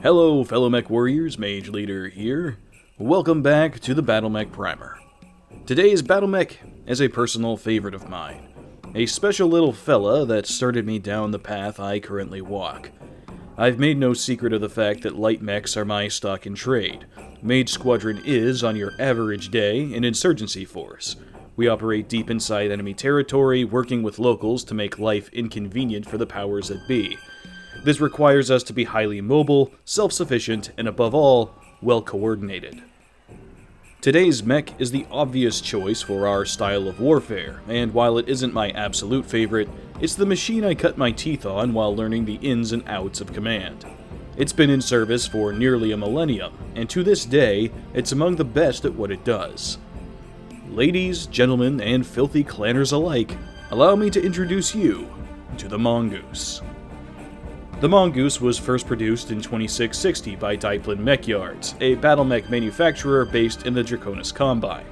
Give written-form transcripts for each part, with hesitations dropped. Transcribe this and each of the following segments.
Hello, fellow mech warriors, Mage Leader here. Welcome back to the Battlemech Primer. Today's Battlemech is a personal favorite of mine. A special little fella that started me down the path I currently walk. I've made no secret of the fact that light mechs are my stock in trade. Mage Squadron is, on your average day, an insurgency force. We operate deep inside enemy territory, working with locals to make life inconvenient for the powers that be. This requires us to be highly mobile, self-sufficient, and above all, well-coordinated. Today's mech is the obvious choice for our style of warfare, and while it isn't my absolute favorite, it's the machine I cut my teeth on while learning the ins and outs of command. It's been in service for nearly a millennium, and to this day, it's among the best at what it does. Ladies, gentlemen, and filthy clanners alike, allow me to introduce you to the Mongoose. The Mongoose was first produced in 2660 by Mech Yards, a Battlemech manufacturer based in the Draconis Combine.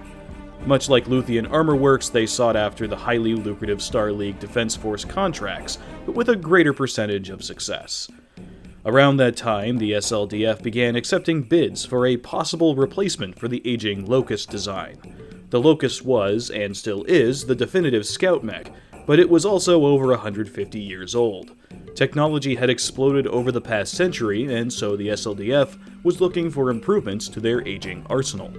Much like Luthien Armor Works, they sought after the highly lucrative Star League Defense Force contracts, but with a greater percentage of success. Around that time, the SLDF began accepting bids for a possible replacement for the aging Locust design. The Locust was, and still is, the definitive scout mech, but it was also over 150 years old. Technology had exploded over the past century, and so the SLDF was looking for improvements to their aging arsenal.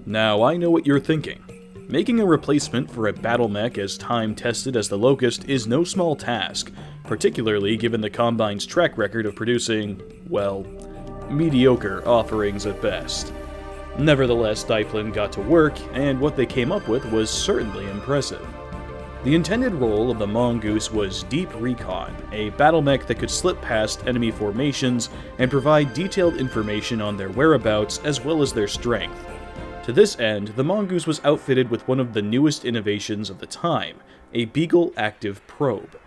Now, I know what you're thinking. Making a replacement for a Battlemech as time-tested as the Locust is no small task, particularly given the Combine's track record of producing, well, mediocre offerings at best. Nevertheless, Daiplin got to work, and what they came up with was certainly impressive. The intended role of the Mongoose was Deep Recon, a battlemech that could slip past enemy formations and provide detailed information on their whereabouts as well as their strength. To this end, the Mongoose was outfitted with one of the newest innovations of the time, a Beagle Active Probe.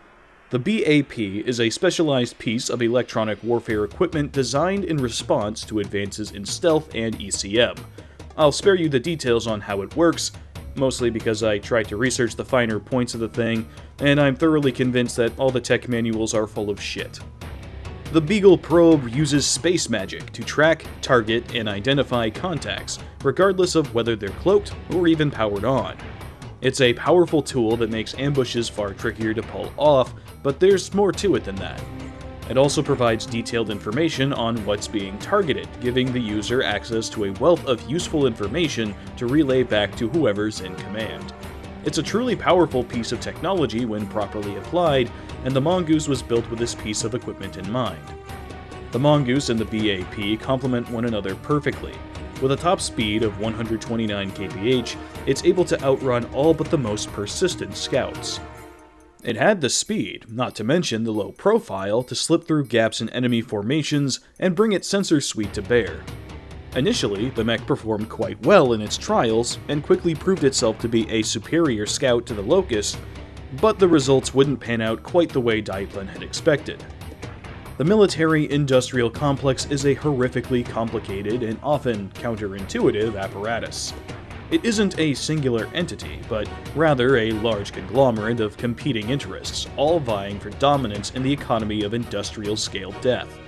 The BAP is a specialized piece of electronic warfare equipment designed in response to advances in stealth and ECM. I'll spare you the details on how it works, mostly because I tried to research the finer points of the thing, and I'm thoroughly convinced that all the tech manuals are full of shit. The Beagle Probe uses space magic to track, target, and identify contacts, regardless of whether they're cloaked or even powered on. It's a powerful tool that makes ambushes far trickier to pull off, but there's more to it than that. It also provides detailed information on what's being targeted, giving the user access to a wealth of useful information to relay back to whoever's in command. It's a truly powerful piece of technology when properly applied, and the Mongoose was built with this piece of equipment in mind. The Mongoose and the BAP complement one another perfectly. With a top speed of 129 kph, it's able to outrun all but the most persistent scouts. It had the speed, not to mention the low profile, to slip through gaps in enemy formations and bring its sensor suite to bear. Initially, the mech performed quite well in its trials, and quickly proved itself to be a superior scout to the Locust, but the results wouldn't pan out quite the way Daiplin had expected. The military-industrial complex is a horrifically complicated and often counterintuitive apparatus. It isn't a singular entity, but rather a large conglomerate of competing interests, all vying for dominance in the economy of industrial-scale death.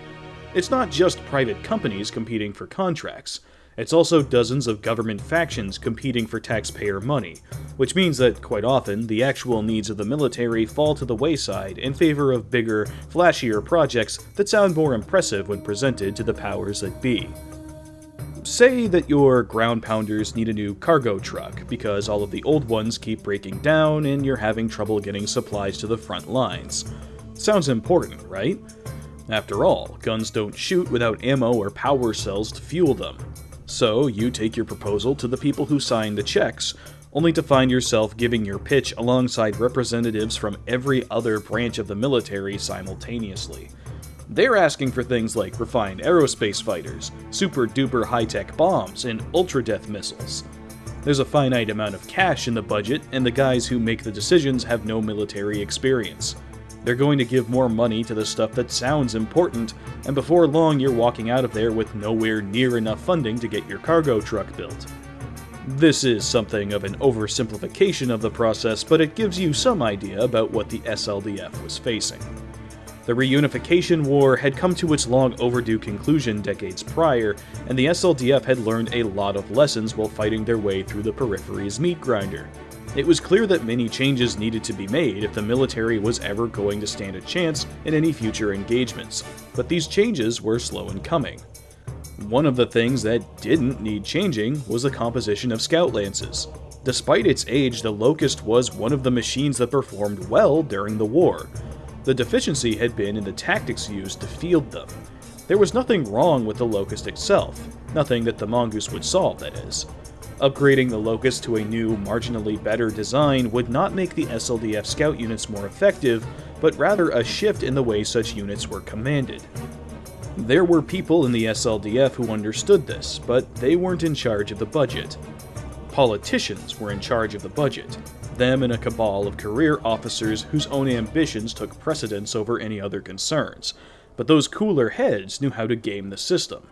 It's not just private companies competing for contracts, it's also dozens of government factions competing for taxpayer money, which means that, quite often, the actual needs of the military fall to the wayside in favor of bigger, flashier projects that sound more impressive when presented to the powers that be. Say that your ground pounders need a new cargo truck because all of the old ones keep breaking down and you're having trouble getting supplies to the front lines. Sounds important, right? After all, guns don't shoot without ammo or power cells to fuel them. So you take your proposal to the people who sign the checks, only to find yourself giving your pitch alongside representatives from every other branch of the military simultaneously. They're asking for things like refined aerospace fighters, super-duper high-tech bombs, and ultra-death missiles. There's a finite amount of cash in the budget, and the guys who make the decisions have no military experience. They're going to give more money to the stuff that sounds important, and before long you're walking out of there with nowhere near enough funding to get your cargo truck built. This is something of an oversimplification of the process, but it gives you some idea about what the SLDF was facing. The reunification war had come to its long overdue conclusion decades prior, and the SLDF had learned a lot of lessons while fighting their way through the periphery's meat grinder. It was clear that many changes needed to be made if the military was ever going to stand a chance in any future engagements, but these changes were slow in coming. One of the things that didn't need changing was the composition of scout lances. Despite its age, the Locust was one of the machines that performed well during the war. The deficiency had been in the tactics used to field them. There was nothing wrong with the Locust itself, nothing that the Mongoose would solve, that is. Upgrading the Locust to a new, marginally better design would not make the SLDF scout units more effective, but rather a shift in the way such units were commanded. There were people in the SLDF who understood this, but they weren't in charge of the budget. Politicians were in charge of the budget, them and a cabal of career officers whose own ambitions took precedence over any other concerns, but those cooler heads knew how to game the system.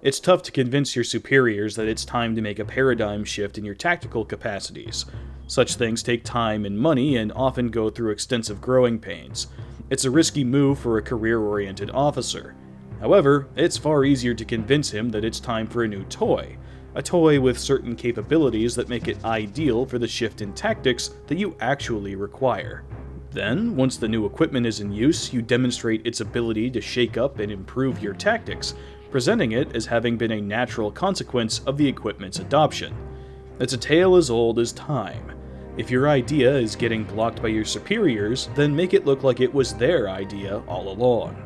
It's tough to convince your superiors that it's time to make a paradigm shift in your tactical capacities. Such things take time and money and often go through extensive growing pains. It's a risky move for a career-oriented officer. However, it's far easier to convince him that it's time for a new toy. A toy with certain capabilities that make it ideal for the shift in tactics that you actually require. Then, once the new equipment is in use, you demonstrate its ability to shake up and improve your tactics, presenting it as having been a natural consequence of the equipment's adoption. It's a tale as old as time. If your idea is getting blocked by your superiors, then make it look like it was their idea all along.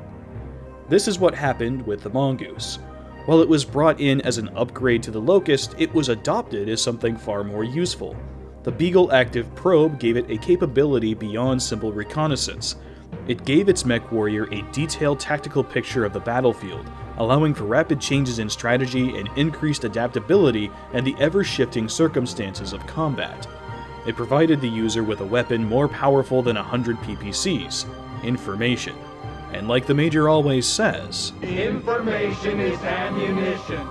This is what happened with the Mongoose. While it was brought in as an upgrade to the Locust, it was adopted as something far more useful. The Beagle Active Probe gave it a capability beyond simple reconnaissance. It gave its mech warrior a detailed tactical picture of the battlefield, allowing for rapid changes in strategy and increased adaptability and the ever-shifting circumstances of combat. It provided the user with a weapon more powerful than 100 PPCs, information. And like the Major always says, information is ammunition.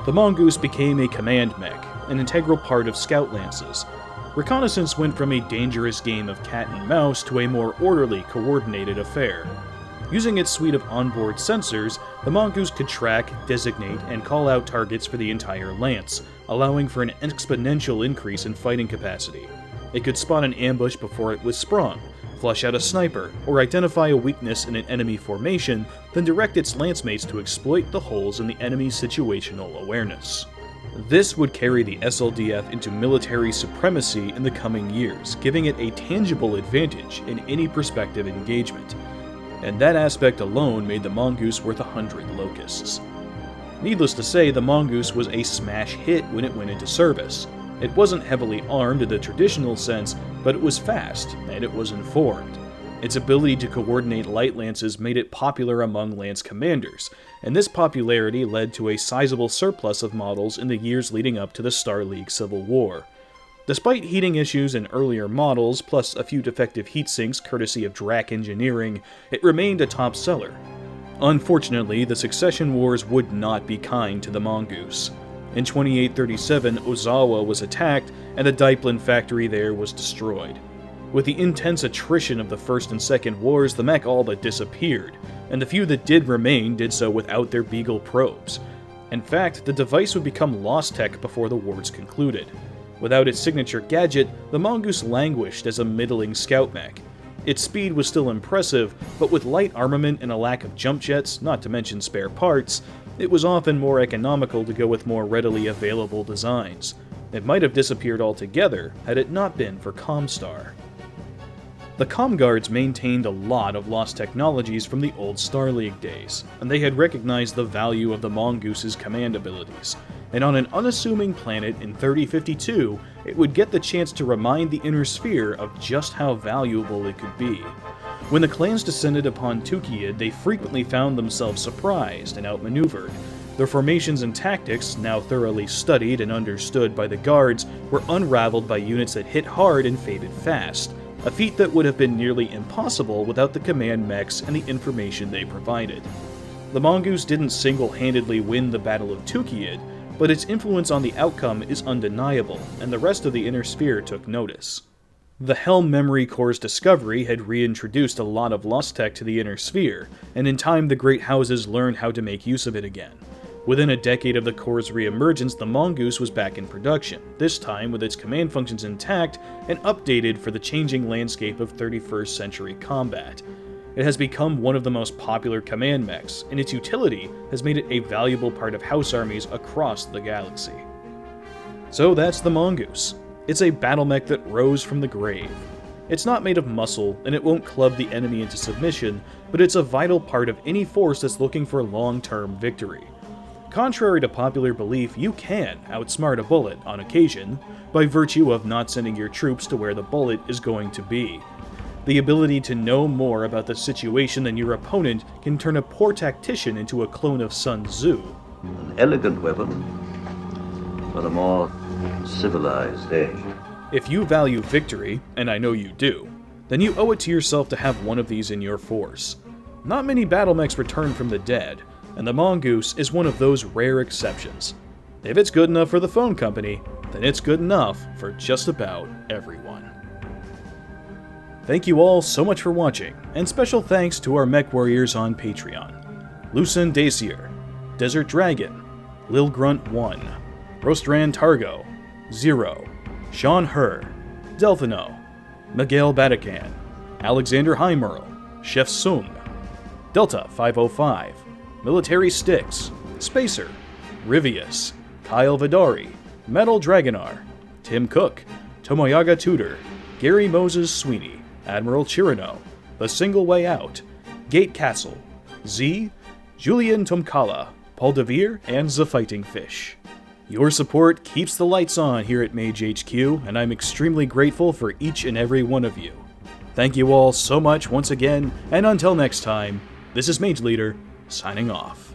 The Mongoose became a command mech, an integral part of scout lances. Reconnaissance went from a dangerous game of cat and mouse to a more orderly, coordinated affair. Using its suite of onboard sensors, the Mongoose could track, designate, and call out targets for the entire lance, allowing for an exponential increase in fighting capacity. It could spot an ambush before it was sprung, flush out a sniper, or identify a weakness in an enemy formation, then direct its lancemates to exploit the holes in the enemy's situational awareness. This would carry the SLDF into military supremacy in the coming years, giving it a tangible advantage in any prospective engagement. And that aspect alone made the Mongoose worth 100 Locusts. Needless to say, the Mongoose was a smash hit when it went into service. It wasn't heavily armed in the traditional sense, but it was fast, and it was informed. Its ability to coordinate light lances made it popular among lance commanders, and this popularity led to a sizable surplus of models in the years leading up to the Star League Civil War. Despite heating issues in earlier models, plus a few defective heatsinks courtesy of Drac Engineering, it remained a top seller. Unfortunately, the succession wars would not be kind to the Mongoose. In 2837, Ozawa was attacked, and the Daiplin factory there was destroyed. With the intense attrition of the First and Second Wars, the mech all but disappeared, and the few that did remain did so without their Beagle probes. In fact, the device would become lost tech before the wars concluded. Without its signature gadget, the Mongoose languished as a middling scout mech. Its speed was still impressive, but with light armament and a lack of jump jets, not to mention spare parts, it was often more economical to go with more readily available designs. It might have disappeared altogether had it not been for Comstar. The Comguards maintained a lot of lost technologies from the old Star League days, and they had recognized the value of the Mongoose's command abilities, and on an unassuming planet in 3052, it would get the chance to remind the Inner Sphere of just how valuable it could be. When the clans descended upon Tukiad, they frequently found themselves surprised and outmaneuvered. Their formations and tactics, now thoroughly studied and understood by the guards, were unraveled by units that hit hard and faded fast, a feat that would have been nearly impossible without the command mechs and the information they provided. The Mongoose didn't single-handedly win the Battle of Tukiad, but its influence on the outcome is undeniable, and the rest of the Inner Sphere took notice. The Helm Memory Core's discovery had reintroduced a lot of lost tech to the Inner Sphere, and in time the Great Houses learned how to make use of it again. Within a decade of the Core's re-emergence, the Mongoose was back in production, this time with its command functions intact and updated for the changing landscape of 31st century combat. It has become one of the most popular command mechs, and its utility has made it a valuable part of house armies across the galaxy. So that's the Mongoose. It's a battlemech that rose from the grave. It's not made of muscle, and it won't club the enemy into submission, but it's a vital part of any force that's looking for long-term victory. Contrary to popular belief, you can outsmart a bullet, on occasion, by virtue of not sending your troops to where the bullet is going to be. The ability to know more about the situation than your opponent can turn a poor tactician into a clone of Sun Tzu. An elegant weapon for a more civilized age. If you value victory, and I know you do, then you owe it to yourself to have one of these in your force. Not many battlemechs return from the dead, and the Mongoose is one of those rare exceptions. If it's good enough for the phone company, then it's good enough for just about everyone. Thank you all so much for watching, and special thanks to our mech warriors on Patreon. Lucen Dacier, Desert Dragon, Lil Grunt 1, Rostran Targo, Zero, Sean Herr, Delphino, Miguel Batacan, Alexander Heimerl, Chef Sung, Delta 505, Military Sticks, Spacer, Rivius, Kyle Vidari, Metal Dragonar, Tim Cook, Tomoyaga Tudor, Gary Moses Sweeney, Admiral Chirino, The Single Way Out, Gate Castle, Z, Julian Tomkala, Paul DeVere, and The Fighting Fish. Your support keeps the lights on here at Mage HQ, and I'm extremely grateful for each and every one of you. Thank you all so much once again, and until next time, this is Mage Leader, signing off.